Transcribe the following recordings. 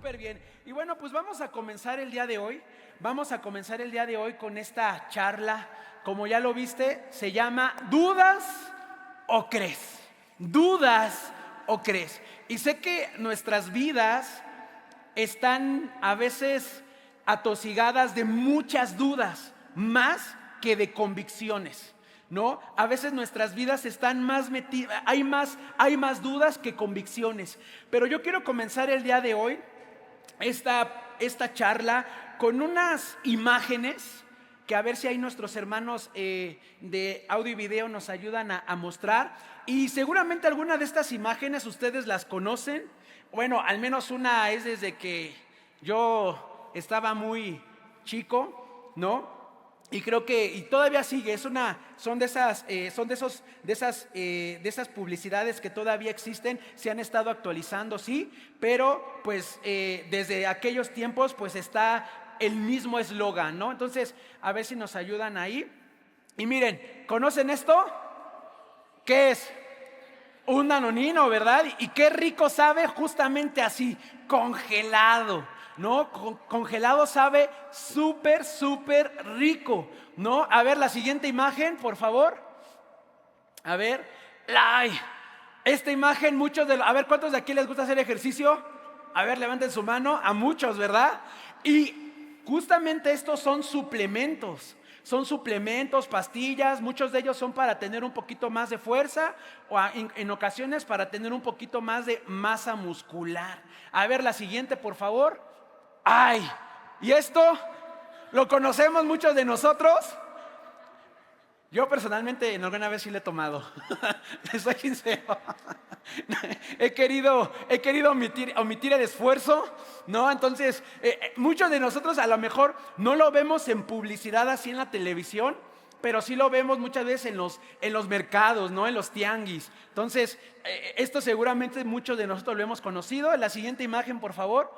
súper bien. Y bueno, pues vamos a comenzar el día de hoy. Vamos a comenzar el día de hoy con esta charla. Como ya lo viste, se llama ¿Dudas o crees? ¿Dudas o crees? Y sé que nuestras vidas están a veces atosigadas de muchas dudas, más que de convicciones, ¿no? A veces nuestras vidas están más metidas, hay más dudas que convicciones. Pero yo quiero comenzar el día de hoy esta charla con unas imágenes que a ver si ahí nuestros hermanos de audio y video nos ayudan a mostrar. Y seguramente alguna de estas imágenes ustedes las conocen. Bueno, al menos una es desde que yo estaba muy chico, ¿no? Y creo que todavía sigue, son de esas publicidades que todavía existen, se han estado actualizando, sí, pero pues desde aquellos tiempos pues está el mismo eslogan, ¿no? Entonces, a ver si nos ayudan ahí. Y miren, ¿conocen esto? ¿Qué es? Un danonino, ¿verdad? Y qué rico sabe justamente así, congelado, ¿no? Congelado sabe súper, súper rico, ¿no? A ver la siguiente imagen, por favor. A ver, ay, esta imagen, a ver, ¿cuántos de aquí les gusta hacer ejercicio? A ver, levanten su mano, a muchos, ¿verdad? Y justamente estos son suplementos. Son suplementos, pastillas, muchos de ellos son para tener un poquito más de fuerza o en ocasiones para tener un poquito más de masa muscular. A ver, la siguiente, por favor. ¡Ay! ¿Y esto? ¿Lo conocemos muchos de nosotros? Yo personalmente en alguna vez sí le he tomado. Les soy sincero. He querido omitir el esfuerzo, ¿no? Entonces, muchos de nosotros a lo mejor no lo vemos en publicidad así en la televisión, pero sí lo vemos muchas veces en los mercados, ¿no? En los tianguis. Entonces, esto seguramente muchos de nosotros lo hemos conocido. La siguiente imagen, por favor.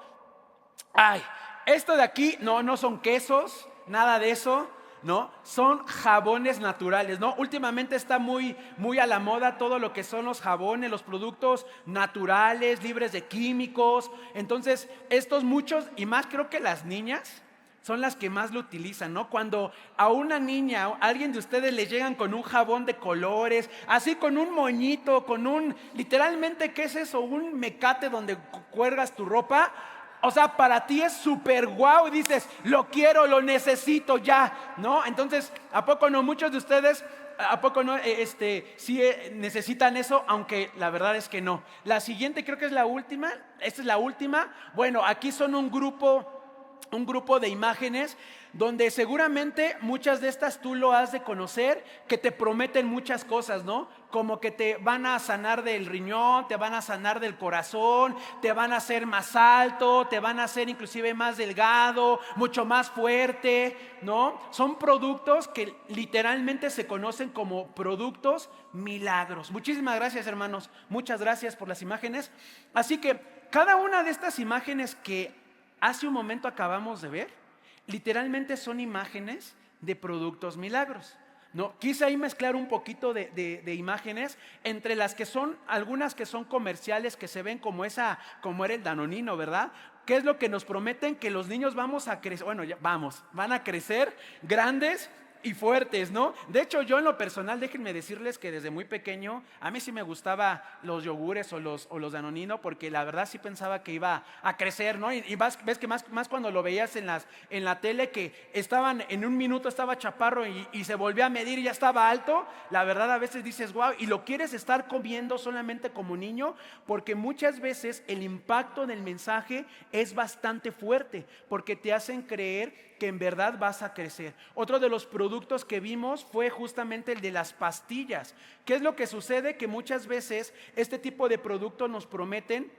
Ay, esto de aquí no son quesos, nada de eso. ¿No? Son jabones naturales, ¿no? Últimamente está muy a la moda todo lo que son los jabones, los productos naturales, libres de químicos. Entonces, estos muchos, y más creo que las niñas son las que más lo utilizan, ¿no? Cuando a una niña, a alguien de ustedes le llegan con un jabón de colores, así con un moñito, literalmente, ¿qué es eso? Un mecate donde cuelgas tu ropa. O sea, para ti es súper guau y dices, lo quiero, lo necesito ya, ¿no? Entonces, ¿a poco no? Muchos de ustedes, ¿a poco no? Sí necesitan eso, aunque la verdad es que no. La siguiente creo que es la última, esta es la última. Bueno, aquí son un grupo de imágenes donde seguramente muchas de estas tú lo has de conocer, que te prometen muchas cosas, ¿no? Como que te van a sanar del riñón, te van a sanar del corazón, te van a hacer más alto, te van a hacer inclusive más delgado, mucho más fuerte, ¿no? Son productos que literalmente se conocen como productos milagros. Muchísimas gracias, hermanos, muchas gracias por las imágenes. Así que cada una de estas imágenes que hace un momento acabamos de ver, literalmente son imágenes de productos milagros, ¿no? Quise ahí mezclar un poquito de imágenes entre las que son, algunas que son comerciales, que se ven como era el danonino, ¿verdad? ¿Qué es lo que nos prometen? Que los niños vamos a crecer, bueno, van a crecer grandes y fuertes, ¿no? De hecho, yo en lo personal, déjenme decirles que desde muy pequeño a mí sí me gustaba los yogures o los danonino, porque la verdad sí pensaba que iba a crecer, ¿no? Y ves que más cuando lo veías en la tele, que estaban en un minuto estaba chaparro y se volvía a medir y ya estaba alto. La verdad a veces dices wow, y lo quieres estar comiendo solamente como niño, porque muchas veces el impacto del mensaje es bastante fuerte, porque te hacen creer que en verdad vas a crecer. Otro de los productos que vimos fue justamente el de las pastillas. ¿Qué es lo que sucede? Que muchas veces este tipo de productos nos prometen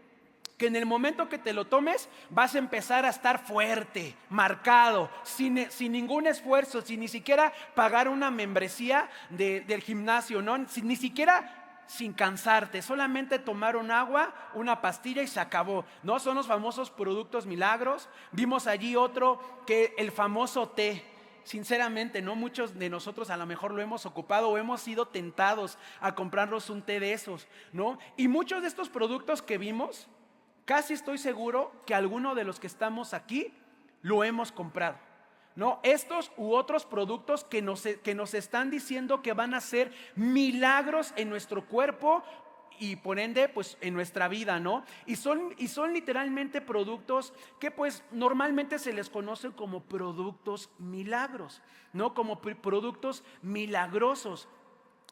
que en el momento que te lo tomes vas a empezar a estar fuerte, marcado, sin ningún esfuerzo, sin ni siquiera pagar una membresía del gimnasio, ¿no? Ni siquiera sin cansarte, solamente tomar un agua, una pastilla y se acabó, ¿no? Son los famosos productos milagros. Vimos allí otro, que el famoso té. Sinceramente, no muchos de nosotros a lo mejor lo hemos ocupado o hemos sido tentados a comprarnos un té de esos, ¿no? Y muchos de estos productos que vimos, casi estoy seguro que alguno de los que estamos aquí lo hemos comprado, ¿no? Estos u otros productos que nos están diciendo que van a hacer milagros en nuestro cuerpo y por ende pues en nuestra vida, ¿no? Y son literalmente productos que pues normalmente se les conoce como productos milagros, ¿no? Como productos milagrosos.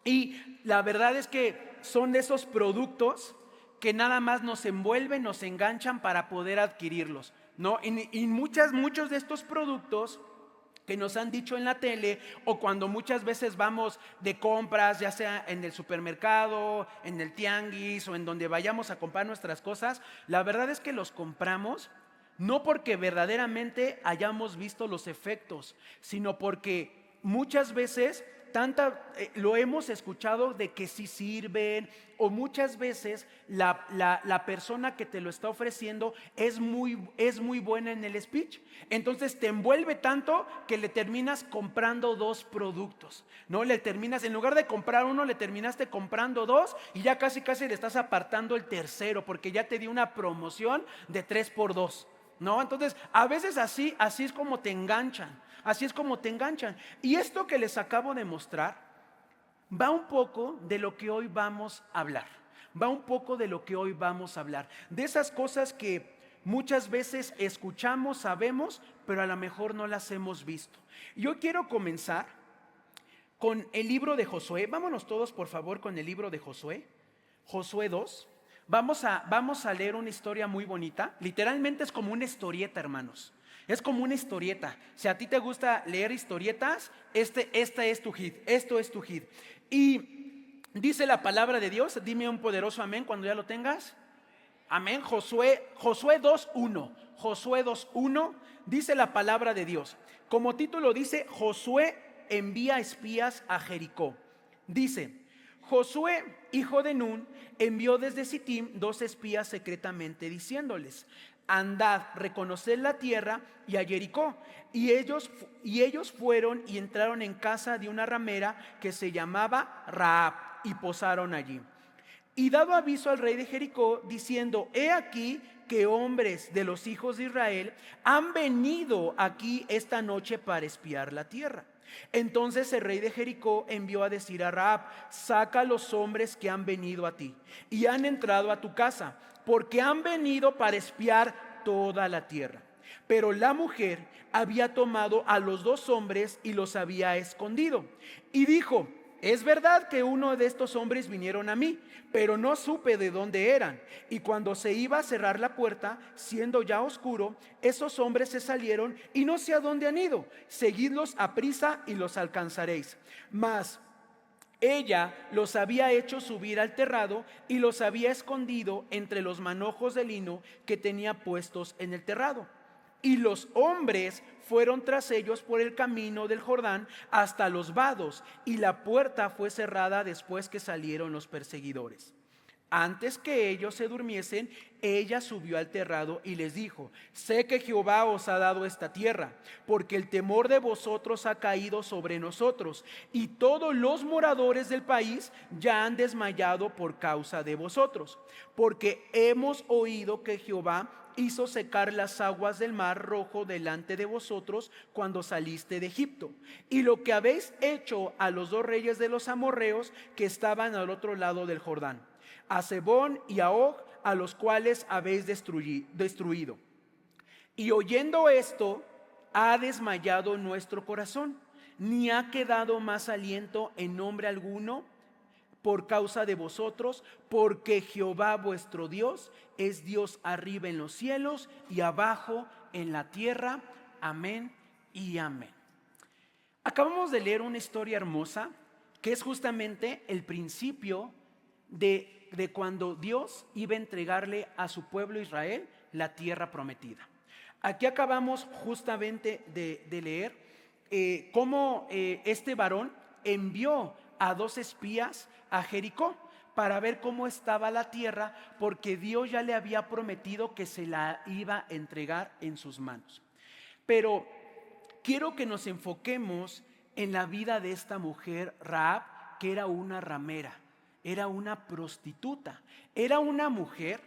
Y la verdad es que son de esos productos que nada más nos envuelven, nos enganchan para poder adquirirlos, ¿no? Y muchos de estos productos que nos han dicho en la tele, o cuando muchas veces vamos de compras, ya sea en el supermercado, en el tianguis o en donde vayamos a comprar nuestras cosas, la verdad es que los compramos no porque verdaderamente hayamos visto los efectos, sino porque muchas veces lo hemos escuchado de que sí sirven, o muchas veces la persona que te lo está ofreciendo es muy buena en el speech. Entonces te envuelve tanto que le terminas comprando dos productos, ¿no? En lugar de comprar uno, le terminaste comprando dos y ya casi le estás apartando el tercero porque ya te dio una promoción de 3x2. ¿No? Entonces, a veces así es como te enganchan. Así es como te enganchan. Y esto que les acabo de mostrar va un poco de lo que hoy vamos a hablar. Va un poco de lo que hoy vamos a hablar. De esas cosas que muchas veces escuchamos, sabemos, pero a lo mejor no las hemos visto. Yo quiero comenzar con el libro de Josué. Vámonos todos, por favor, con el libro de Josué. Josué 2. Vamos a leer una historia muy bonita. Literalmente es como una historieta, hermanos. Es como una historieta. Si a ti te gusta leer historietas, esta es tu hit. Esto es tu hit. Y dice la palabra de Dios. Dime un poderoso amén cuando ya lo tengas. Amén. Josué 2:1. Josué 2:1 dice la palabra de Dios. Como título dice: Josué envía espías a Jericó. Dice: Josué, hijo de Nun, envió desde Sittim 2 espías secretamente diciéndoles: andad, reconoced la tierra y a Jericó. Y ellos fueron y entraron en casa de una ramera que se llamaba Rahab y posaron allí. Y dado aviso al rey de Jericó, diciendo: he aquí que hombres de los hijos de Israel han venido aquí esta noche para espiar la tierra. Entonces el rey de Jericó envió a decir a Rahab: saca a los hombres que han venido a ti y han entrado a tu casa, porque han venido para espiar toda la tierra. Pero la mujer había tomado a los 2 hombres y los había escondido. Y dijo: es verdad que uno de estos hombres vinieron a mí, pero no supe de dónde eran. Y cuando se iba a cerrar la puerta, siendo ya oscuro, esos hombres se salieron y no sé a dónde han ido. Seguidlos a prisa y los alcanzaréis. Mas ella los había hecho subir al terrado y los había escondido entre los manojos de lino que tenía puestos en el terrado. Y los hombres fueron tras ellos por el camino del Jordán hasta los vados, y la puerta fue cerrada después que salieron los perseguidores. Antes que ellos se durmiesen, ella subió al terrado y les dijo: sé que Jehová os ha dado esta tierra, porque el temor de vosotros ha caído sobre nosotros, y todos los moradores del país ya han desmayado por causa de vosotros, porque hemos oído que Jehová hizo secar las aguas del mar Rojo delante de vosotros cuando saliste de Egipto, y lo que habéis hecho a los 2 reyes de los amorreos que estaban al otro lado del Jordán, a Sebón y a Og, a los cuales habéis destruido. Y oyendo esto, ha desmayado nuestro corazón, ni ha quedado más aliento en nombre alguno por causa de vosotros, porque Jehová vuestro Dios es Dios arriba en los cielos y abajo en la tierra. Amén y amén. Acabamos de leer una historia hermosa que es justamente el principio de cuando Dios iba a entregarle a su pueblo Israel la tierra prometida. Aquí acabamos justamente de leer cómo este varón envió a 2 espías a Jericó para ver cómo estaba la tierra, porque Dios ya le había prometido que se la iba a entregar en sus manos. Pero quiero que nos enfoquemos en la vida de esta mujer Rahab, que era una ramera, era una prostituta, era una mujer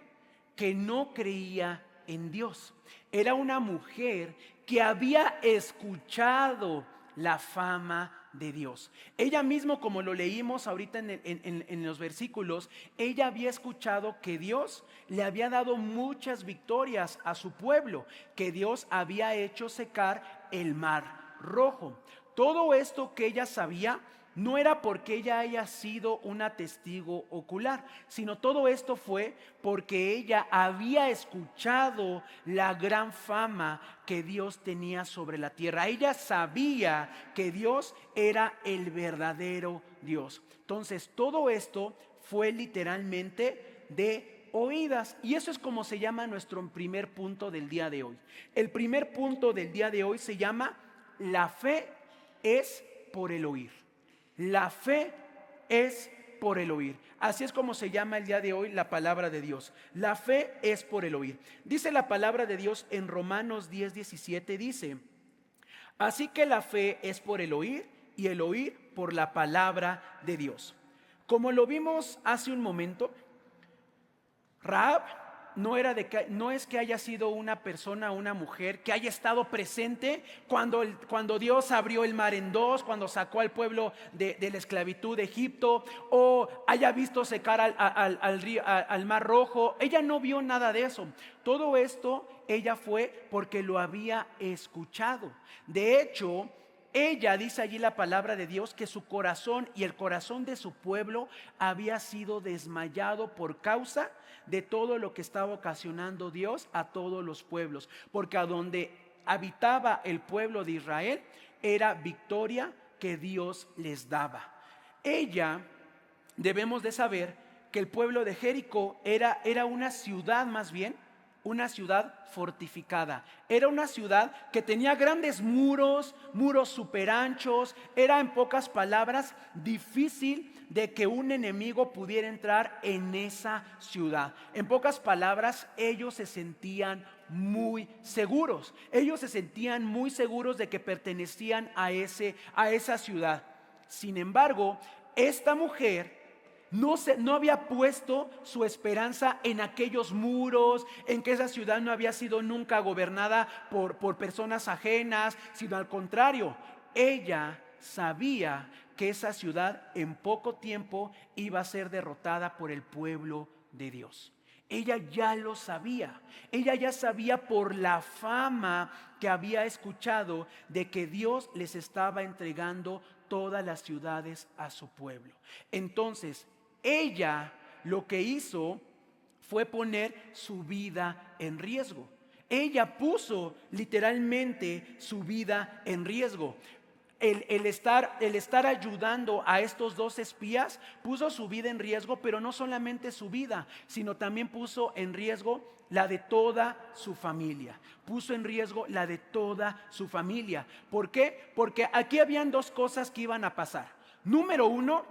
que no creía en Dios. Era una mujer que había escuchado la fama de Dios. Ella mismo, como lo leímos ahorita en los versículos, ella había escuchado que Dios le había dado muchas victorias a su pueblo, que Dios había hecho secar el mar Rojo. Todo esto que ella sabía no era porque ella haya sido una testigo ocular, sino todo esto fue porque ella había escuchado la gran fama que Dios tenía sobre la tierra. Ella sabía que Dios era el verdadero Dios. Entonces, todo esto fue literalmente de oídas. Y eso es como se llama nuestro primer punto del día de hoy. El primer punto del día de hoy se llama: la fe es por el oír. La fe es por el oír. Así es como se llama el día de hoy la palabra de Dios. La fe es por el oír. Dice la palabra de Dios en Romanos 10:17, dice: así que la fe es por el oír y el oír por la palabra de Dios. Como lo vimos hace un momento, Rahab no es que haya sido una persona, una mujer que haya estado presente cuando Dios abrió el mar en dos, cuando sacó al pueblo de la esclavitud de Egipto, o haya visto secar al mar Rojo. Ella no vio nada de eso. Todo esto ella fue porque lo había escuchado. De hecho, ella, dice allí la palabra de Dios, que su corazón y el corazón de su pueblo había sido desmayado por causa de todo lo que estaba ocasionando Dios a todos los pueblos. Porque a donde habitaba el pueblo de Israel era victoria que Dios les daba. Ella, debemos de saber que el pueblo de Jericó era una ciudad, más bien una ciudad fortificada. Era una ciudad que tenía grandes muros súper anchos. Era, en pocas palabras, difícil de que un enemigo pudiera entrar en esa ciudad. En pocas palabras, ellos se sentían muy seguros. Ellos se sentían muy seguros de que pertenecían a esa ciudad. Sin embargo, esta mujer no había puesto su esperanza en aquellos muros, en que esa ciudad no había sido nunca gobernada por personas ajenas, sino al contrario, ella sabía que esa ciudad en poco tiempo iba a ser derrotada por el pueblo de Dios. Ella ya lo sabía. Ella ya sabía por la fama que había escuchado de que Dios les estaba entregando todas las ciudades a su pueblo. Entonces, ella lo que hizo fue poner su vida en riesgo. Ella puso literalmente su vida en riesgo. El estar ayudando a estos dos espías puso su vida en riesgo, pero no solamente su vida, sino también puso en riesgo la de toda su familia. Puso en riesgo la de toda su familia. ¿Por qué? Porque aquí habían dos cosas que iban a pasar. Número uno,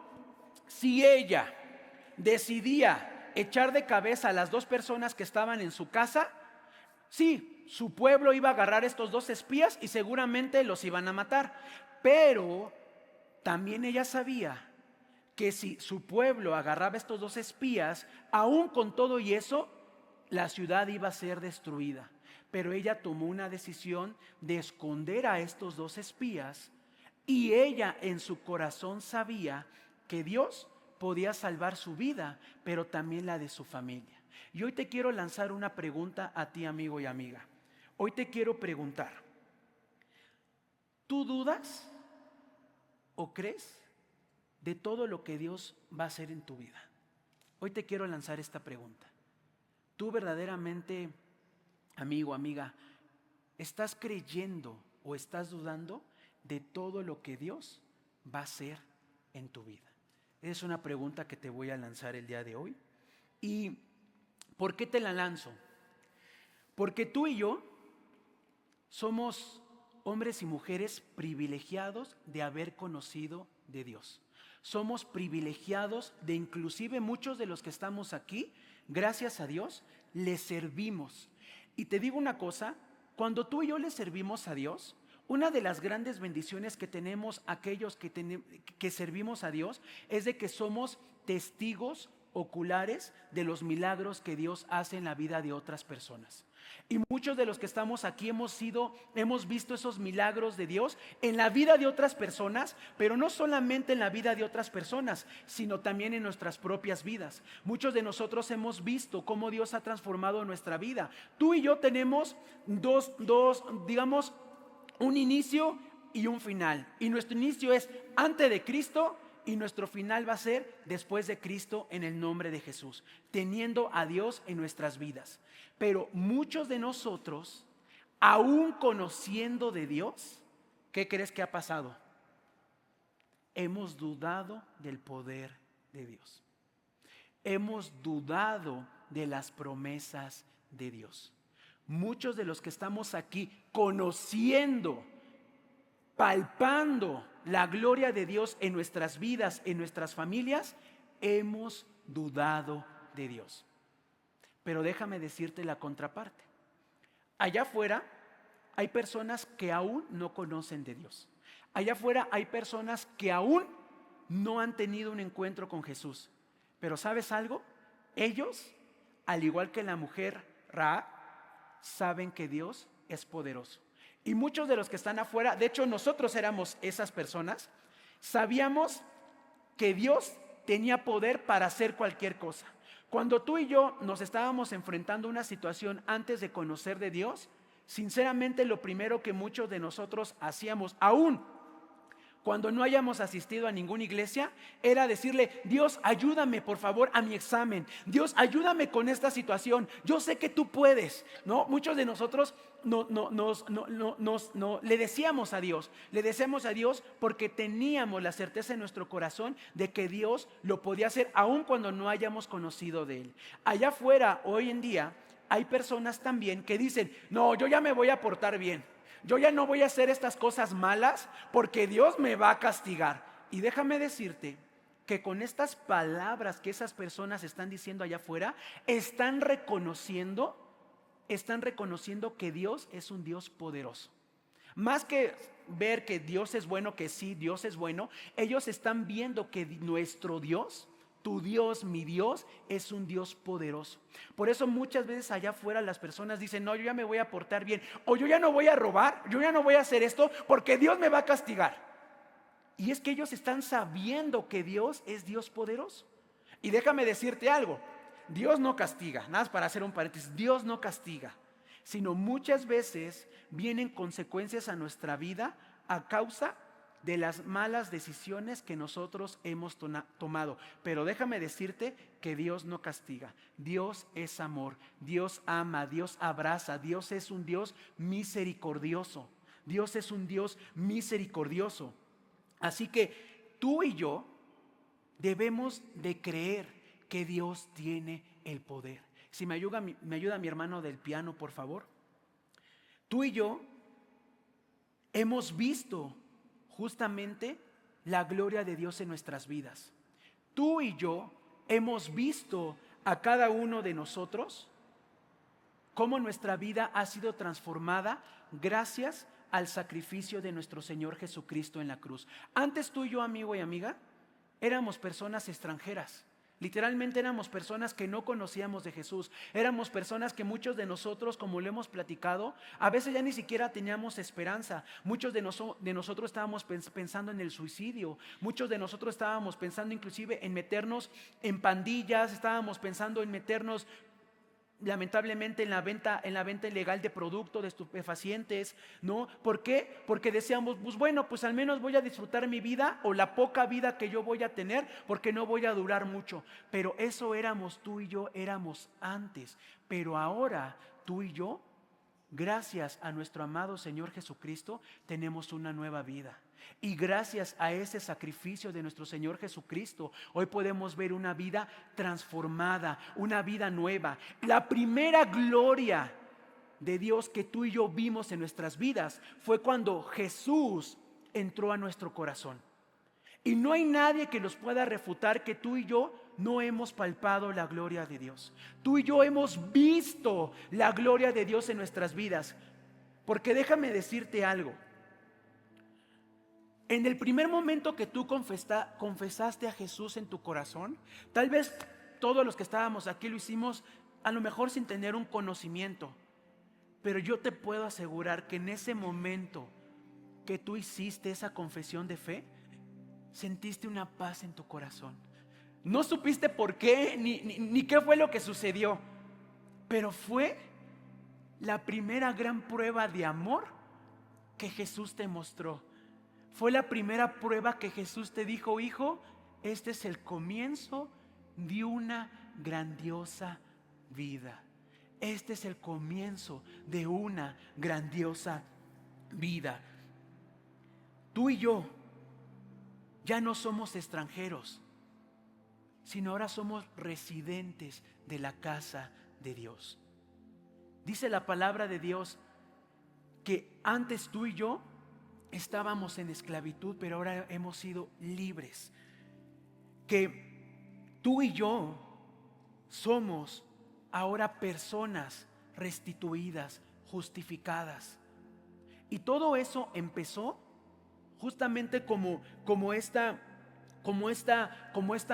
si ella decidía echar de cabeza a las dos personas que estaban en su casa, sí, su pueblo iba a agarrar a estos dos espías y seguramente los iban a matar. Pero también ella sabía que si su pueblo agarraba a estos dos espías, aún con todo y eso, la ciudad iba a ser destruida. Pero ella tomó una decisión de esconder a estos dos espías, y ella en su corazón sabía que Dios podía salvar su vida, pero también la de su familia. Y hoy te quiero lanzar una pregunta a ti, amigo y amiga. Hoy te quiero preguntar: ¿tú dudas o crees de todo lo que Dios va a hacer en tu vida? Hoy te quiero lanzar esta pregunta. ¿Tú verdaderamente, amigo, amiga, estás creyendo o estás dudando de todo lo que Dios va a hacer en tu vida? Es una pregunta que te voy a lanzar el día de hoy. ¿Y por qué te la lanzo? Porque tú y yo somos hombres y mujeres privilegiados de haber conocido de Dios. Somos privilegiados de, inclusive muchos de los que estamos aquí, gracias a Dios, le servimos. Y te digo una cosa: cuando tú y yo le servimos a Dios, una de las grandes bendiciones que tenemos aquellos que servimos a Dios es de que somos testigos oculares de los milagros que Dios hace en la vida de otras personas. Y muchos de los que estamos aquí hemos visto esos milagros de Dios en la vida de otras personas, pero no solamente en la vida de otras personas, sino también en nuestras propias vidas. Muchos de nosotros hemos visto cómo Dios ha transformado nuestra vida. Tú y yo tenemos digamos, un inicio y un final. Y nuestro inicio es antes de Cristo y nuestro final va a ser después de Cristo, en el nombre de Jesús, teniendo a Dios en nuestras vidas. Pero muchos de nosotros, aún conociendo de Dios, ¿qué crees que ha pasado? Hemos dudado del poder de Dios. Hemos dudado de las promesas de Dios. Muchos de los que estamos aquí conociendo, palpando la gloria de Dios en nuestras vidas, en nuestras familias, hemos dudado de Dios. Pero déjame decirte la contraparte. Allá afuera hay personas que aún no conocen de Dios. Allá afuera hay personas que aún no han tenido un encuentro con Jesús. Pero ¿sabes algo? Ellos, al igual que la mujer Rahab, saben que Dios es poderoso. Y muchos de los que están afuera, de hecho nosotros éramos esas personas, sabíamos que Dios tenía poder para hacer cualquier cosa. Cuando tú y yo nos estábamos enfrentando a una situación antes de conocer de Dios, sinceramente lo primero que muchos de nosotros hacíamos, aún cuando no hayamos asistido a ninguna iglesia, era decirle: Dios, ayúdame por favor a mi examen. Dios, ayúdame con esta situación. Yo sé que tú puedes, ¿no? Muchos de nosotros le decíamos a Dios porque teníamos la certeza en nuestro corazón de que Dios lo podía hacer aun cuando no hayamos conocido de Él. Allá afuera, hoy en día, hay personas también que dicen: no, yo ya me voy a portar bien. Yo ya no voy a hacer estas cosas malas porque Dios me va a castigar. Y déjame decirte que con estas palabras que esas personas están diciendo allá afuera, están reconociendo que Dios es un Dios poderoso. Más que ver que Dios es bueno, que sí, Dios es bueno, ellos están viendo que nuestro Dios, tu Dios, mi Dios, es un Dios poderoso. Por eso muchas veces allá afuera las personas dicen: no, yo ya me voy a portar bien, o yo ya no voy a robar, yo ya no voy a hacer esto porque Dios me va a castigar. Y es que ellos están sabiendo que Dios es Dios poderoso. Y déjame decirte algo: Dios no castiga, nada más para hacer un paréntesis, Dios no castiga, sino muchas veces vienen consecuencias a nuestra vida a causa de las malas decisiones que nosotros hemos tomado. Pero déjame decirte que Dios no castiga. Dios es amor, Dios ama, Dios abraza, Dios es un Dios misericordioso. Dios es un Dios misericordioso. Así que tú y yo debemos de creer que Dios tiene el poder. Si me ayuda mi hermano del piano, por favor. Tú y yo hemos visto justamente la gloria de Dios en nuestras vidas. Tú y yo hemos visto a cada uno de nosotros cómo nuestra vida ha sido transformada gracias al sacrificio de nuestro Señor Jesucristo en la cruz. Antes tú y yo, amigo y amiga, éramos personas extranjeras. Literalmente éramos personas que no conocíamos de Jesús. Éramos personas que muchos de nosotros, como lo hemos platicado, a veces ya ni siquiera teníamos esperanza. Muchos de nosotros estábamos pensando en el suicidio. Muchos de nosotros estábamos pensando inclusive en meternos en pandillas. Estábamos pensando en meternos lamentablemente en la venta ilegal de productos, de estupefacientes, ¿no? ¿Por qué? Porque decíamos: pues bueno, pues al menos voy a disfrutar mi vida o la poca vida que yo voy a tener, porque no voy a durar mucho. Pero eso éramos tú y yo, éramos antes. Pero ahora tú y yo, gracias a nuestro amado Señor Jesucristo, tenemos una nueva vida. Y gracias a ese sacrificio de nuestro Señor Jesucristo, hoy podemos ver una vida transformada, una vida nueva. La primera gloria de Dios que tú y yo vimos en nuestras vidas fue cuando Jesús entró a nuestro corazón. Y no hay nadie que nos pueda refutar que tú y yo no hemos palpado la gloria de Dios. Tú y yo hemos visto la gloria de Dios en nuestras vidas. Porque déjame decirte algo. En el primer momento que tú confesaste a Jesús en tu corazón, tal vez todos los que estábamos aquí lo hicimos a lo mejor sin tener un conocimiento. Pero yo te puedo asegurar que en ese momento que tú hiciste esa confesión de fe, sentiste una paz en tu corazón. No supiste por qué ni qué fue lo que sucedió, pero fue la primera gran prueba de amor que Jesús te mostró. Fue la primera prueba que Jesús te dijo: hijo, este es el comienzo de una grandiosa vida. Este es el comienzo de una grandiosa vida. Tú y yo ya no somos extranjeros, sino ahora somos residentes de la casa de Dios. Dice la palabra de Dios que antes tú y yo estábamos en esclavitud, pero ahora hemos sido libres. Que tú y yo somos ahora personas restituidas, justificadas. Y todo eso empezó justamente como esta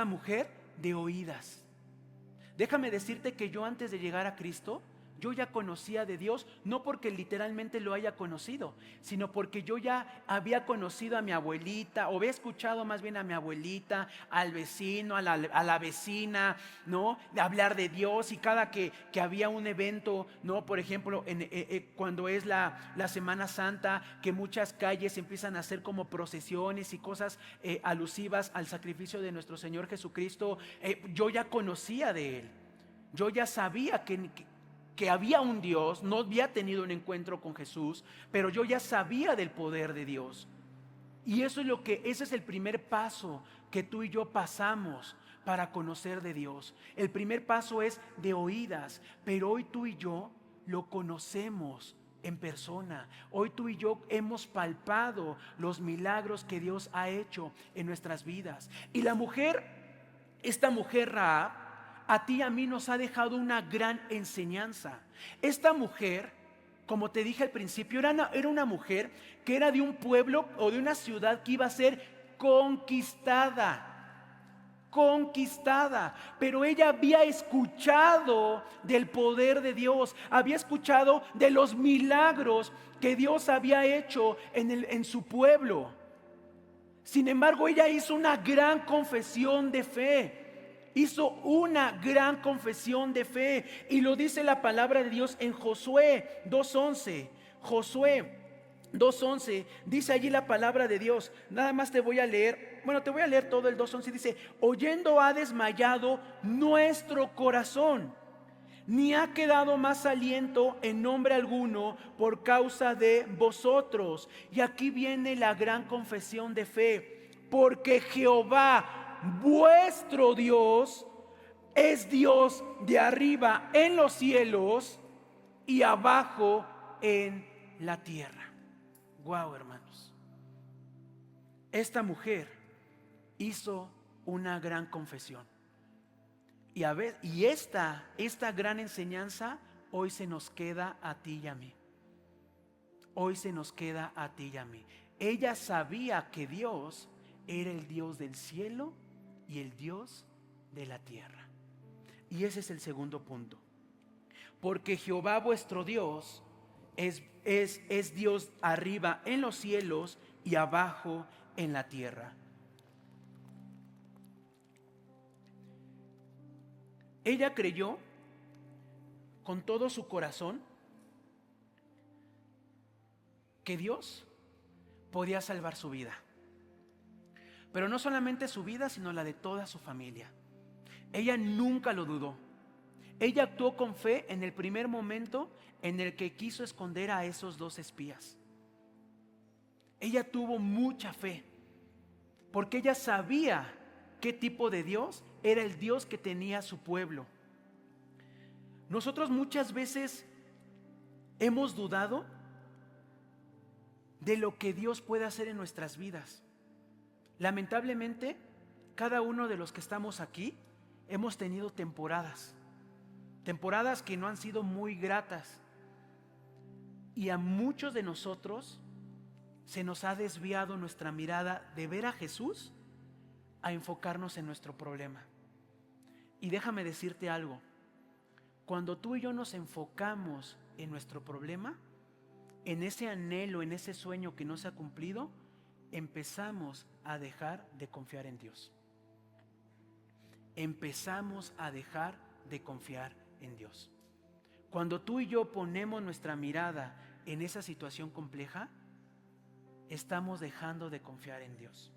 mujer de oídas. Déjame decirte que yo, antes de llegar a Cristo, yo ya conocía de Dios, no porque literalmente lo haya conocido, sino porque yo ya había conocido a mi abuelita, o había escuchado más bien a mi abuelita, al vecino, a la vecina, ¿no? De hablar de Dios. Y cada que había un evento, ¿no? Por ejemplo, cuando es la Semana Santa, que muchas calles empiezan a hacer como procesiones y cosas alusivas al sacrificio de nuestro Señor Jesucristo, yo ya conocía de Él. Yo ya sabía que había un Dios. No había tenido un encuentro con Jesús, pero yo ya sabía del poder de Dios. Y ese es el primer paso que tú y yo pasamos para conocer de Dios. El primer paso es de oídas, pero hoy tú y yo lo conocemos en persona. Hoy tú y yo hemos palpado los milagros que Dios ha hecho en nuestras vidas. Y esta mujer Rahab, a ti y a mí nos ha dejado una gran enseñanza. Esta mujer, como te dije al principio, era una mujer que era de un pueblo o de una ciudad que iba a ser conquistada. Pero ella había escuchado del poder de Dios, había escuchado de los milagros que Dios había hecho en su pueblo. Sin embargo, ella hizo una gran confesión de fe. Hizo una gran confesión de fe, y lo dice la palabra de Dios en Josué 2:11. Josué 2:11 dice allí la palabra de Dios. Nada más te voy a leer todo el 2:11. Dice: oyendo ha desmayado nuestro corazón, ni ha quedado más aliento en nombre alguno por causa de vosotros. Y aquí viene la gran confesión de fe: porque Jehová vuestro Dios es Dios de arriba en los cielos y abajo en la tierra. Wow, hermanos. Esta mujer hizo una gran confesión. Y esta gran enseñanza hoy se nos queda a ti y a mí. Hoy se nos queda a ti y a mí. Ella sabía que Dios era el Dios del cielo y el Dios de la tierra. Y ese es el segundo punto. Porque Jehová vuestro Dios es Dios arriba en los cielos y abajo en la tierra. Ella creyó con todo su corazón que Dios podía salvar su vida. Pero no solamente su vida, sino la de toda su familia. Ella nunca lo dudó. Ella actuó con fe en el primer momento en el que quiso esconder a esos 2 espías. Ella tuvo mucha fe, porque ella sabía qué tipo de Dios era el Dios que tenía su pueblo. Nosotros muchas veces hemos dudado de lo que Dios puede hacer en nuestras vidas. Lamentablemente, cada uno de los que estamos aquí hemos tenido temporadas que no han sido muy gratas, y a muchos de nosotros se nos ha desviado nuestra mirada de ver a Jesús a enfocarnos en nuestro problema. Y déjame decirte algo, cuando tú y yo nos enfocamos en nuestro problema, en ese anhelo, en ese sueño que no se ha cumplido, empezamos a dejar de confiar en Dios. Empezamos a dejar de confiar en Dios. Cuando tú y yo ponemos nuestra mirada en esa situación compleja, estamos dejando de confiar en Dios.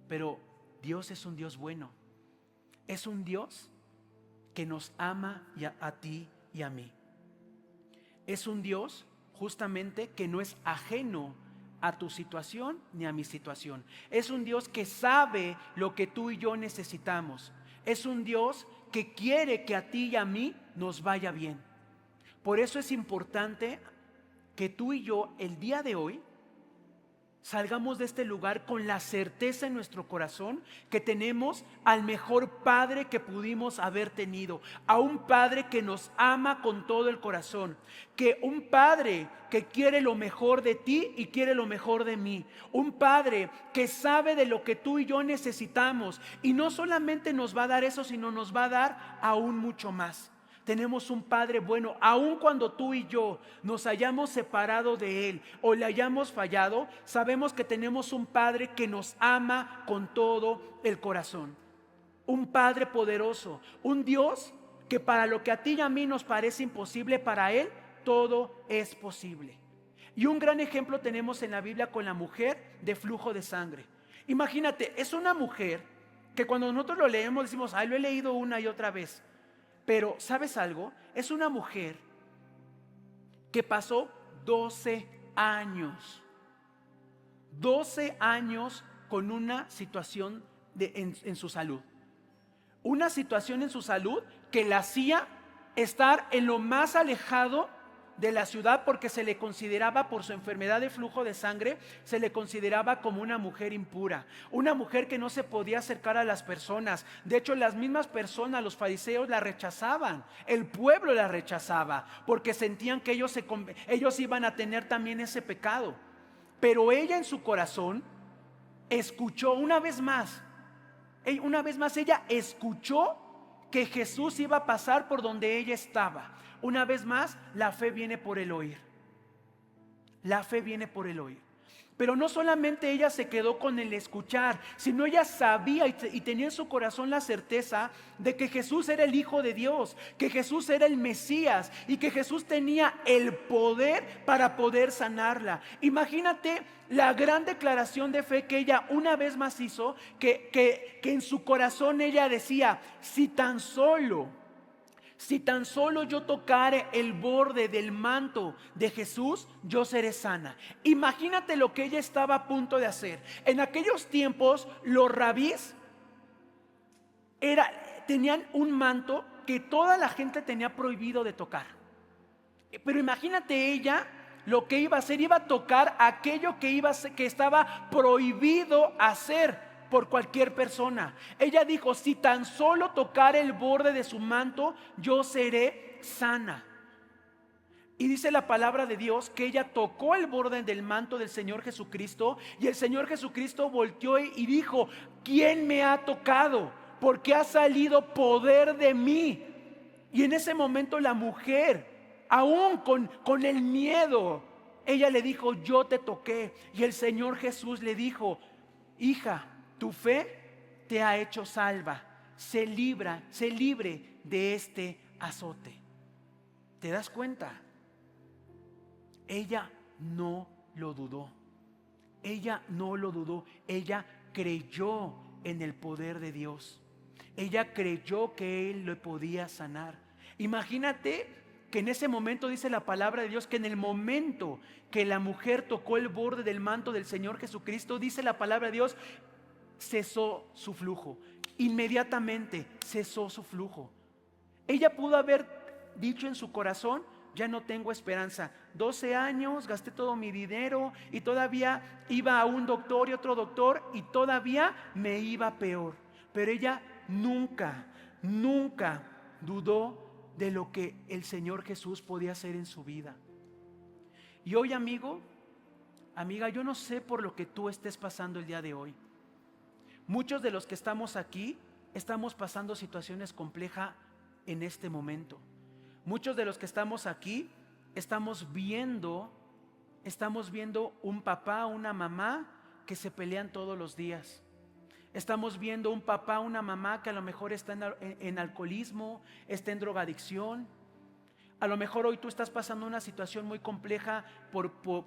Pero Dios es un Dios bueno. Es un Dios que nos ama a ti y a mí. Es un Dios justamente que no es ajeno a tu situación ni a mi situación. Es un Dios que sabe lo que tú y yo necesitamos. Es un Dios que quiere que a ti y a mí nos vaya bien. Por eso es importante que tú y yo el día de hoy salgamos de este lugar con la certeza en nuestro corazón que tenemos al mejor Padre que pudimos haber tenido, a un Padre que nos ama con todo el corazón, que un Padre que quiere lo mejor de ti y quiere lo mejor de mí, un Padre que sabe de lo que tú y yo necesitamos y no solamente nos va a dar eso, sino nos va a dar aún mucho más. Tenemos un Padre bueno, aun cuando tú y yo nos hayamos separado de Él o le hayamos fallado, sabemos que tenemos un Padre que nos ama con todo el corazón. Un Padre poderoso, un Dios que para lo que a ti y a mí nos parece imposible, para Él todo es posible. Y un gran ejemplo tenemos en la Biblia con la mujer de flujo de sangre. Imagínate, es una mujer que cuando nosotros lo leemos decimos, ay, lo he leído una y otra vez. Pero, ¿sabes algo? Es una mujer que pasó 12 años. 12 años con una situación en su salud. Una situación en su salud que la hacía estar en lo más alejado de la ciudad porque se le consideraba, por su enfermedad de flujo de sangre, se le consideraba como una mujer impura, una mujer que no se podía acercar a las personas. De hecho, las mismas personas, los fariseos, la rechazaban, el pueblo la rechazaba porque sentían que ellos iban a tener también ese pecado. Pero ella en su corazón escuchó una vez más ella escuchó que Jesús iba a pasar por donde ella estaba. Una vez más, la fe viene por el oír. La fe viene por el oír. Pero no solamente ella se quedó con el escuchar, sino ella sabía y tenía en su corazón la certeza de que Jesús era el Hijo de Dios, que Jesús era el Mesías y que Jesús tenía el poder para poder sanarla. Imagínate la gran declaración de fe que ella una vez más hizo, que en su corazón ella decía, si tan solo yo tocare el borde del manto de Jesús, yo seré sana. Imagínate lo que ella estaba a punto de hacer. En aquellos tiempos, los rabís tenían un manto que toda la gente tenía prohibido de tocar. Pero imagínate ella lo que iba a hacer, iba a tocar aquello que estaba prohibido hacer por cualquier persona. Ella dijo, si tan solo tocar el borde de su manto, yo seré sana. Y dice la palabra de Dios que ella tocó el borde del manto del Señor Jesucristo y el Señor Jesucristo volteó y dijo, ¿quién me ha tocado? Porque ha salido poder de mí. Y en ese momento la mujer, aún con el miedo, ella le dijo, yo te toqué. Y el Señor Jesús le dijo, hija, tu fe te ha hecho salva. Sé libre de este azote. ¿Te das cuenta? Ella no lo dudó. Ella no lo dudó. Ella creyó en el poder de Dios. Ella creyó que Él le podía sanar. Imagínate que en ese momento dice la palabra de Dios que en el momento que la mujer tocó el borde del manto del Señor Jesucristo, dice la palabra de Dios, cesó su flujo. Inmediatamente cesó su flujo. Ella pudo haber dicho en su corazón, ya no tengo esperanza. 12 años, gasté todo mi dinero y todavía iba a un doctor y otro doctor y todavía me iba peor. Pero ella nunca dudó de lo que el Señor Jesús podía hacer en su vida. Y hoy, amigo, amiga, yo no sé por lo que tú estés pasando el día de hoy. Muchos de los que estamos aquí estamos pasando situaciones complejas en este momento. Muchos de los que estamos aquí estamos viendo un papá, una mamá que se pelean todos los días. Estamos viendo un papá, una mamá que a lo mejor está en alcoholismo, está en drogadicción. A lo mejor hoy tú estás pasando una situación muy compleja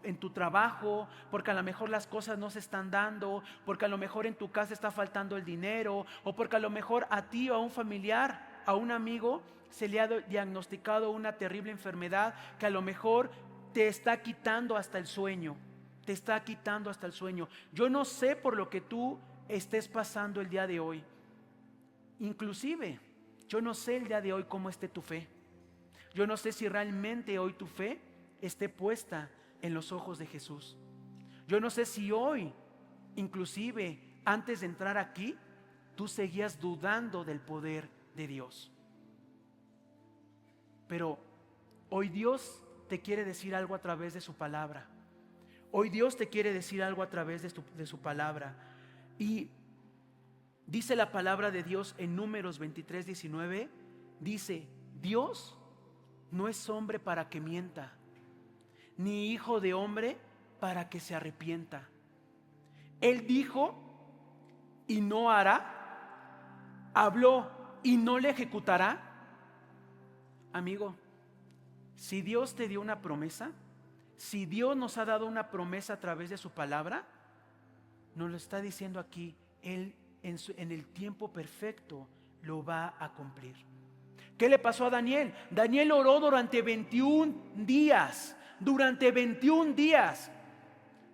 en tu trabajo, porque a lo mejor las cosas no se están dando, porque a lo mejor en tu casa está faltando el dinero, o porque a lo mejor a ti o a un familiar, a un amigo, se le ha diagnosticado una terrible enfermedad que a lo mejor te está quitando hasta el sueño. Te está quitando hasta el sueño. Yo no sé por lo que tú estés pasando el día de hoy. Inclusive, yo no sé el día de hoy cómo esté tu fe. Yo no sé si realmente hoy tu fe esté puesta en los ojos de Jesús. Yo no sé si hoy, inclusive antes de entrar aquí, tú seguías dudando del poder de Dios. Pero hoy Dios te quiere decir algo a través de su palabra. Hoy Dios te quiere decir algo a través de su palabra. Y dice la palabra de Dios en Números 23:19, dice: Dios no es hombre para que mienta, ni hijo de hombre para que se arrepienta. Él dijo y no hará, habló y no le ejecutará. Amigo, si Dios te dio una promesa, si Dios nos ha dado una promesa a través de su palabra, nos lo está diciendo aquí. Él en el tiempo perfecto lo va a cumplir. ¿Qué le pasó a Daniel? Daniel oró durante 21 días. Durante 21 días.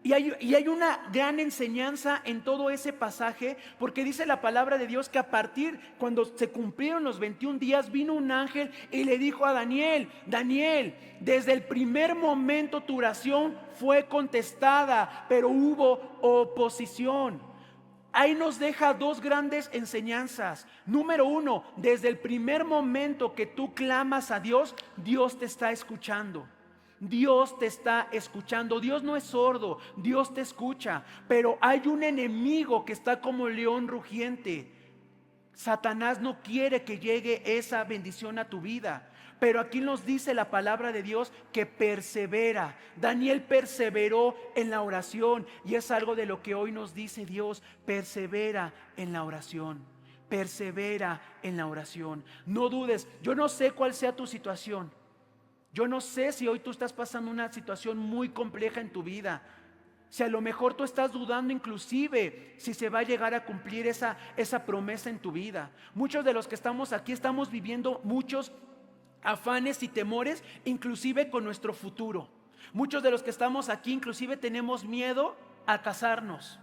Y hay una gran enseñanza en todo ese pasaje, porque dice la palabra de Dios que a partir, cuando se cumplieron los 21 días, vino un ángel y le dijo a Daniel: Daniel, desde el primer momento tu oración fue contestada, pero hubo oposición. Ahí nos deja dos grandes enseñanzas. Número uno, desde el primer momento que tú clamas a Dios, Dios te está escuchando. Dios te está escuchando. Dios no es sordo, Dios te escucha. Pero hay un enemigo que está como león rugiente. Satanás no quiere que llegue esa bendición a tu vida. Pero aquí nos dice la palabra de Dios que persevera. Daniel perseveró en la oración, y es algo de lo que hoy nos dice Dios: persevera en la oración. Persevera en la oración. No dudes. Yo no sé cuál sea tu situación. Yo no sé si hoy tú estás pasando una situación muy compleja en tu vida. Si a lo mejor tú estás dudando inclusive si se va a llegar a cumplir esa promesa en tu vida. Muchos de los que estamos aquí estamos viviendo muchos afanes y temores, inclusive con nuestro futuro. Muchos de los que estamos aquí inclusive tenemos miedo a casarnos.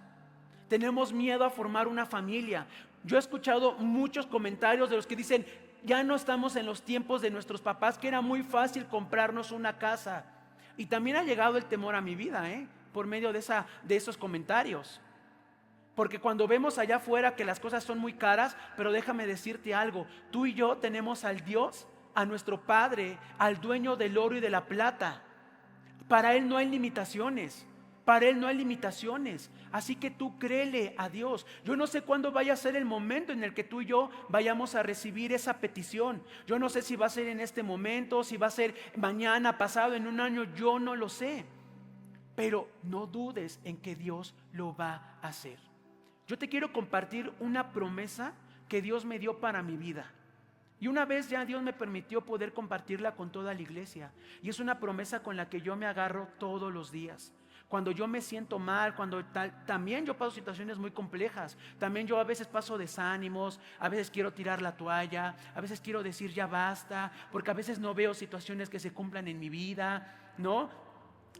Tenemos miedo a formar una familia. Yo he escuchado muchos comentarios de los que dicen: ya no estamos en los tiempos de nuestros papás, que era muy fácil comprarnos una casa. Y también ha llegado el temor a mi vida, por medio de esos comentarios. Porque cuando vemos allá afuera que las cosas son muy caras, pero déjame decirte algo: tú y yo tenemos al Dios, a nuestro Padre, al dueño del oro y de la plata. Para Él no hay limitaciones. Para Él no hay limitaciones. Así que tú créele a Dios. Yo no sé cuándo vaya a ser el momento en el que tú y yo vayamos a recibir esa petición. Yo no sé si va a ser en este momento, si va a ser mañana, pasado, en un año. Yo no lo sé. Pero no dudes en que Dios lo va a hacer. Yo te quiero compartir una promesa que Dios me dio para mi vida. Y una vez ya Dios me permitió poder compartirla con toda la iglesia. Y es una promesa con la que yo me agarro todos los días. Cuando yo me siento mal, también yo paso situaciones muy complejas. También yo a veces paso desánimos, a veces quiero tirar la toalla, a veces quiero decir ya basta, porque a veces no veo situaciones que se cumplan en mi vida, ¿no?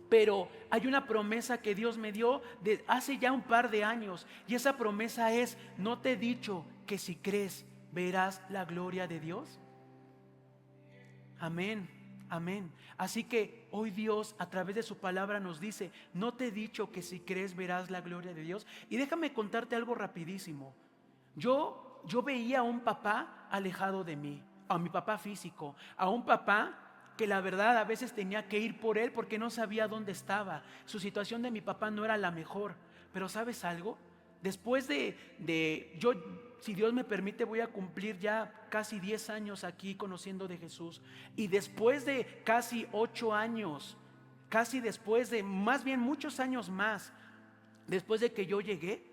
Pero hay una promesa que Dios me dio de hace ya un par de años. Y esa promesa es: ¿no te he dicho que si crees verás la gloria de Dios? Amén, amén. Así que hoy Dios a través de su palabra nos dice: ¿no te he dicho que si crees verás la gloria de Dios? Y déjame contarte algo rapidísimo. Yo veía a un papá alejado de mí, a mi papá físico, a un papá que la verdad a veces tenía que ir por él porque no sabía dónde estaba. Su situación de mi papá no era la mejor. Pero ¿sabes algo? Después yo, si Dios me permite, voy a cumplir ya casi 10 años aquí conociendo de Jesús. Y después de casi 8 años, casi después de, más bien muchos años más, después de que yo llegué,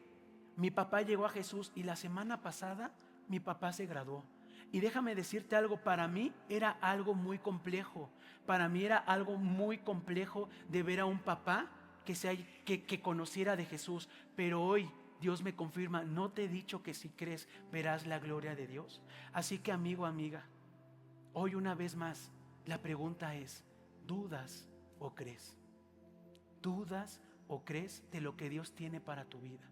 mi papá llegó a Jesús y la semana pasada mi papá se graduó. Y déjame decirte algo, para mí era algo muy complejo. Para mí era algo muy complejo de ver a un papá que conociera de Jesús. Pero hoy Dios me confirma, no te he dicho que si crees verás la gloria de Dios. Así que amigo, amiga, hoy una vez más la pregunta es, ¿dudas o crees? ¿Dudas o crees de lo que Dios tiene para tu vida?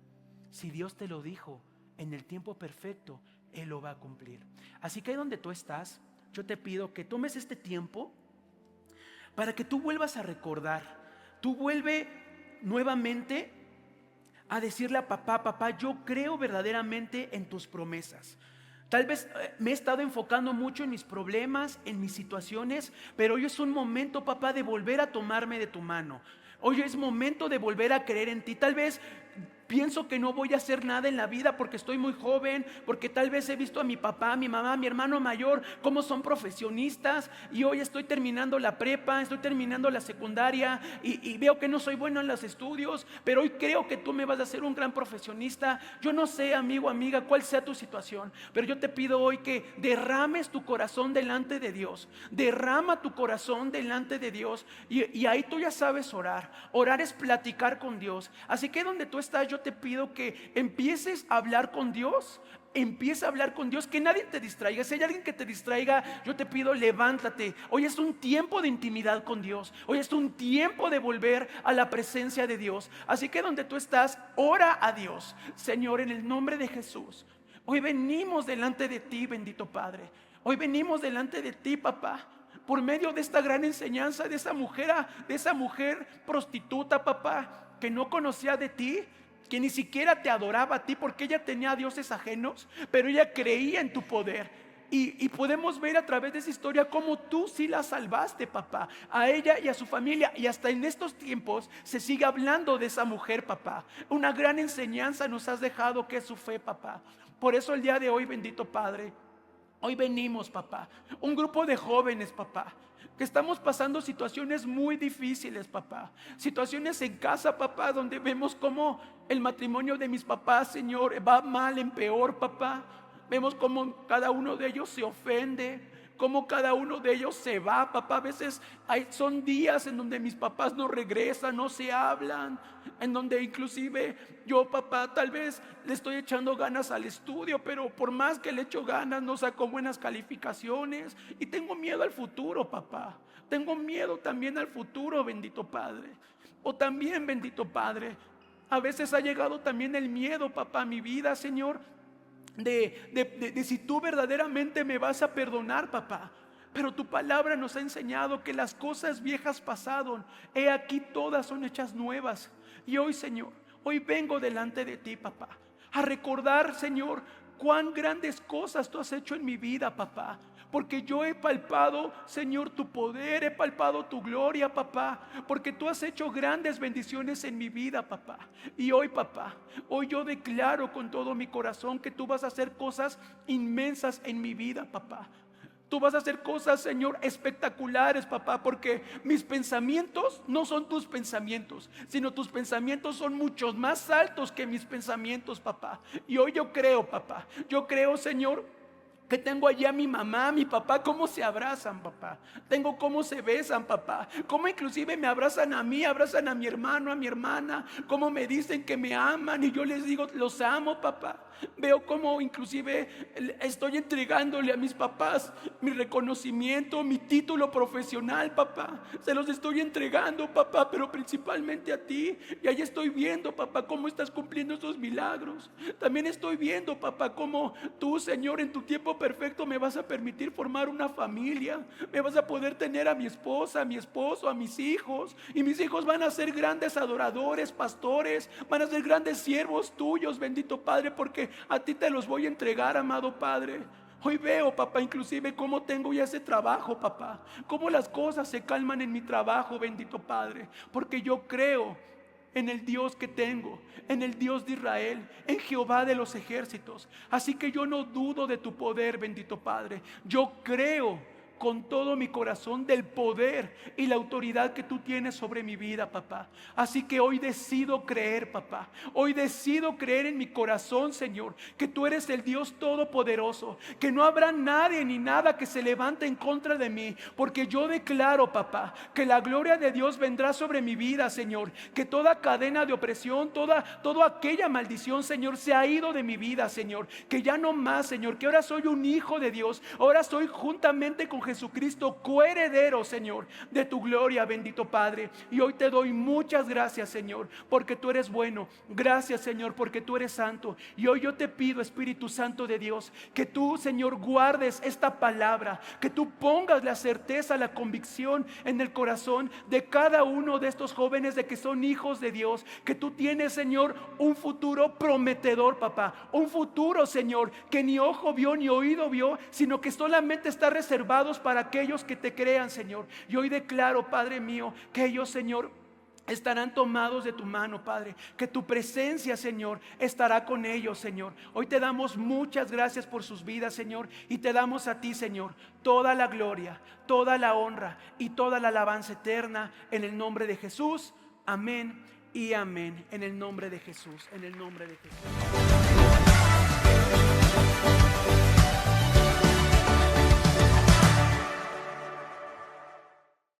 Si Dios te lo dijo en el tiempo perfecto, Él lo va a cumplir. Así que ahí donde tú estás, yo te pido que tomes este tiempo para que tú vuelvas a recordar. Tú vuelve nuevamente a decirle a papá, papá, yo creo verdaderamente en tus promesas. Tal vez me he estado enfocando mucho en mis problemas, en mis situaciones, pero hoy es un momento, papá, de volver a tomarme de tu mano. Hoy es momento de volver a creer en ti. Tal vez pienso que no voy a hacer nada en la vida porque estoy muy joven, porque tal vez he visto a mi papá, a mi mamá, a mi hermano mayor, cómo son profesionistas, y hoy estoy terminando la prepa, estoy terminando la secundaria y veo que no soy bueno en los estudios, pero hoy creo que tú me vas a hacer un gran profesionista. Yo no sé, amigo, amiga, cuál sea tu situación, pero yo te pido hoy que derrames tu corazón delante de Dios. Derrama tu corazón delante de Dios y ahí tú ya sabes orar. Orar es platicar con Dios. Así que donde tú estás, yo te pido que empieces a hablar con Dios. Empieza a hablar con Dios, que nadie te distraiga. Si hay alguien que te distraiga, yo te pido, levántate. Hoy es un tiempo de intimidad con Dios. Hoy es un tiempo de volver a la presencia de Dios. Así que donde tú estás, ora a Dios. Señor, en el nombre de Jesús, hoy venimos delante de ti, bendito Padre. Hoy venimos delante de ti, papá, por medio de esta gran enseñanza de esa mujer prostituta, papá, que no conocía de ti, que ni siquiera te adoraba a ti porque ella tenía dioses ajenos, pero ella creía en tu poder. Y podemos ver a través de esa historia cómo tú sí la salvaste, papá, a ella y a su familia. Y hasta en estos tiempos se sigue hablando de esa mujer, papá. Una gran enseñanza nos has dejado, que es su fe, papá. Por eso el día de hoy, bendito Padre, hoy venimos, papá, un grupo de jóvenes, papá, que estamos pasando situaciones muy difíciles, papá. Situaciones en casa, papá, donde vemos cómo el matrimonio de mis papás, Señor, va mal en peor, papá. Vemos cómo cada uno de ellos se ofende, cómo cada uno de ellos se va, papá. A veces son días en donde mis papás no regresan, no se hablan, en donde inclusive yo, papá, tal vez le estoy echando ganas al estudio, pero por más que le echo ganas no saco buenas calificaciones y tengo miedo al futuro, papá. Tengo miedo también al futuro, bendito Padre. O también, bendito Padre, a veces ha llegado también el miedo, papá, a mi vida, Señor, de si tú verdaderamente me vas a perdonar, papá. Pero tu palabra nos ha enseñado que las cosas viejas pasaron, he aquí todas son hechas nuevas. Y hoy, Señor, hoy vengo delante de ti, papá, a recordar, Señor, cuán grandes cosas tú has hecho en mi vida, papá. Porque yo he palpado, Señor, tu poder, he palpado tu gloria, papá. Porque tú has hecho grandes bendiciones en mi vida, papá. Y hoy, papá, hoy yo declaro con todo mi corazón que tú vas a hacer cosas inmensas en mi vida, papá. Tú vas a hacer cosas, Señor, espectaculares, papá, porque mis pensamientos no son tus pensamientos, sino tus pensamientos son muchos más altos que mis pensamientos, papá. Y hoy yo creo, papá, yo creo, Señor, que tengo allí a mi mamá, a mi papá, cómo se abrazan, papá. Tengo cómo se besan, papá. Cómo inclusive me abrazan a mí, abrazan a mi hermano, a mi hermana. Cómo me dicen que me aman y yo les digo, los amo, papá. Veo cómo inclusive estoy entregándole a mis papás mi reconocimiento, mi título profesional, papá. Se los estoy entregando, papá, pero principalmente a ti. Y ahí estoy viendo, papá, cómo estás cumpliendo esos milagros. También estoy viendo, papá, cómo tú, Señor, en tu tiempo perfecto me vas a permitir formar una familia. Me vas a poder tener a mi esposa, a mi esposo, a mis hijos. Y mis hijos van a ser grandes adoradores, pastores. Van a ser grandes siervos tuyos, bendito Padre, porque a ti te los voy a entregar, amado Padre. Hoy veo, papá, inclusive cómo tengo ya ese trabajo, papá. Cómo las cosas se calman en mi trabajo, bendito Padre. Porque yo creo en el Dios que tengo, en el Dios de Israel, en Jehová de los ejércitos. Así que yo no dudo de tu poder, bendito Padre. Yo creo con todo mi corazón del poder y la autoridad que tú tienes sobre mi vida, papá. Así que hoy decido creer, papá. Hoy decido creer en mi corazón, Señor, que tú eres el Dios todopoderoso, que no habrá nadie ni nada que se levante en contra de mí, porque yo declaro, papá, que la gloria de Dios vendrá sobre mi vida, Señor, que toda cadena de opresión, toda aquella maldición, Señor, se ha ido de mi vida, Señor, que ya no más, Señor, que ahora soy un hijo de Dios, ahora soy juntamente con Jesucristo coheredero, Señor, de tu gloria, bendito Padre. Y hoy te doy muchas gracias, Señor, porque tú eres bueno. Gracias, Señor, porque tú eres santo. Y hoy yo te pido, Espíritu Santo de Dios, que tú, Señor, guardes esta palabra, que tú pongas la certeza, la convicción en el corazón de cada uno de estos jóvenes de que son hijos de Dios, que tú tienes, Señor, un futuro prometedor, papá, un futuro, Señor, que ni ojo vio ni oído vio, sino que solamente está reservado para aquellos que te crean, Señor. Y hoy declaro, Padre mío, que ellos, Señor, estarán tomados de tu mano, Padre, que tu presencia, Señor, estará con ellos, Señor. Hoy te damos muchas gracias por sus vidas, Señor, y te damos a ti, Señor, toda la gloria, toda la honra y toda la alabanza eterna en el nombre de Jesús. Amén y amén. En el nombre de Jesús, en el nombre de Jesús.